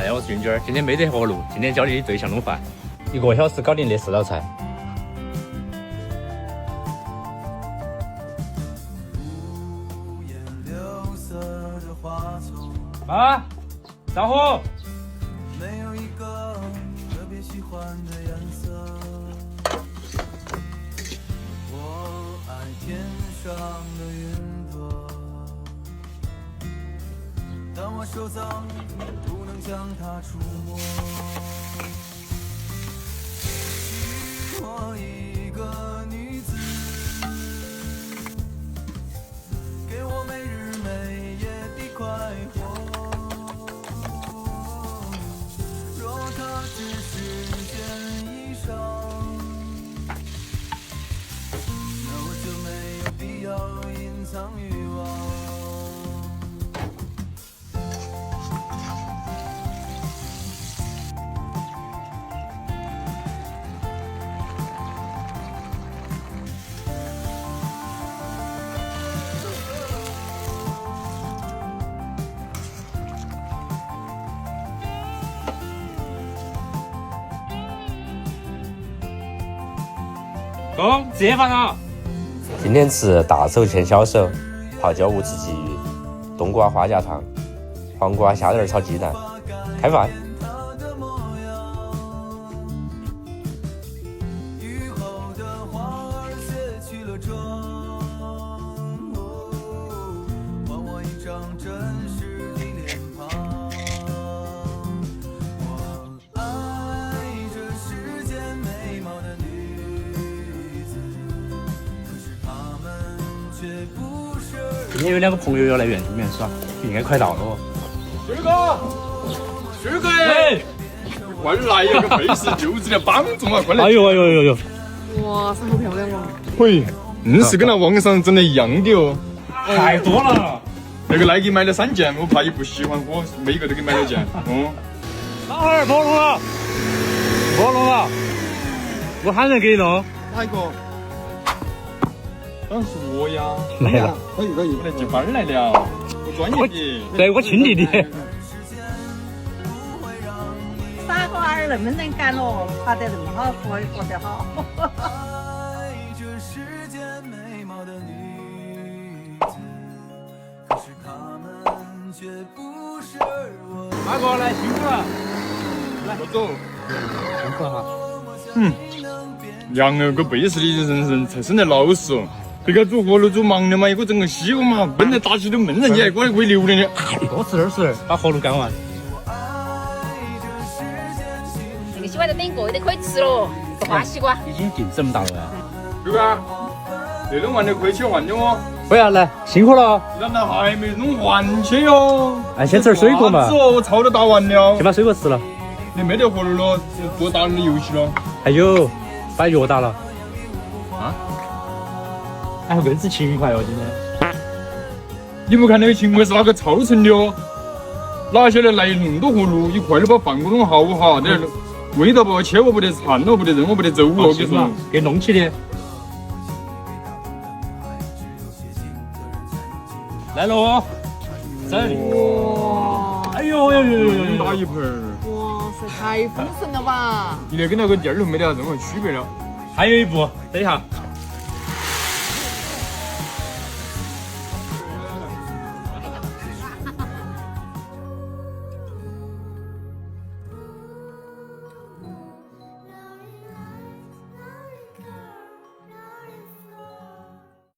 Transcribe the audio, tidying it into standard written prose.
大家好，我是俊军儿，今天没得活路，今天教你最强弄饭，1个小时搞定那4道菜。啊，着火！没有一个特别喜欢的颜色，我爱天上的云朵，但我手脏，不能将它触摸。许我一个女子，给我每日每夜的快活。若它只是件衣裳，那我就没有必要隐藏欲望。公，吃饭了。今天吃大手牵小手，泡椒无刺鲫鱼，冬瓜花甲汤，黄瓜虾仁炒鸡蛋，开饭。今天有2个朋友要来园里面耍，应该快到了哦。军哥，军哥，哎，快来呀！个背时就职的帮助啊，快来！哎呦哎呦哎呦呦！哇塞，好漂亮哦！喂，硬是跟那网上整的一样的哦。太多了。那个来给买了3件，我怕你不喜欢，我每个都给买了件。老汉儿，莫弄了，莫弄了，我喊人给你弄。哪一个？当然是我呀！来了，可以，我来接班来了，我专业的。对，我亲弟弟。傻瓜儿那么能干咯，爬得那么好，活得好。大哥，来辛苦了，来，我走。辛苦了哈。杨儿个背时的人才生得老实哦。别个煮活路煮忙的嘛，一个整个西瓜嘛，焖来打起都焖人，你还过来喂榴莲的。多吃点儿，把活路干完。这个西瓜再等一个月就可以吃了，个花西瓜。已经定这么大了呀。对吧？这弄完就可以吃完的哦。不要来，辛苦了。让他还没弄完去哟。哎，先吃点水果嘛。我操都打完了。先把水果吃了。你没得活路了，做打你的游戏了。还有，把药打了。啊？哎，硬是勤快哦，今天。你不看那个勤快是哪个操成的哦？哪晓得来那么多活路，一块都把饭给弄好哈，这味道不，切我不得馋了，不得任我不得走哦，我跟你说。给弄起的。来了哦，整。哇！哎呦呦呦呦呦！大一盆儿。哇塞，太丰盛了吧！你那跟那个第2轮没得啥任何区别了。还有一步，等一下。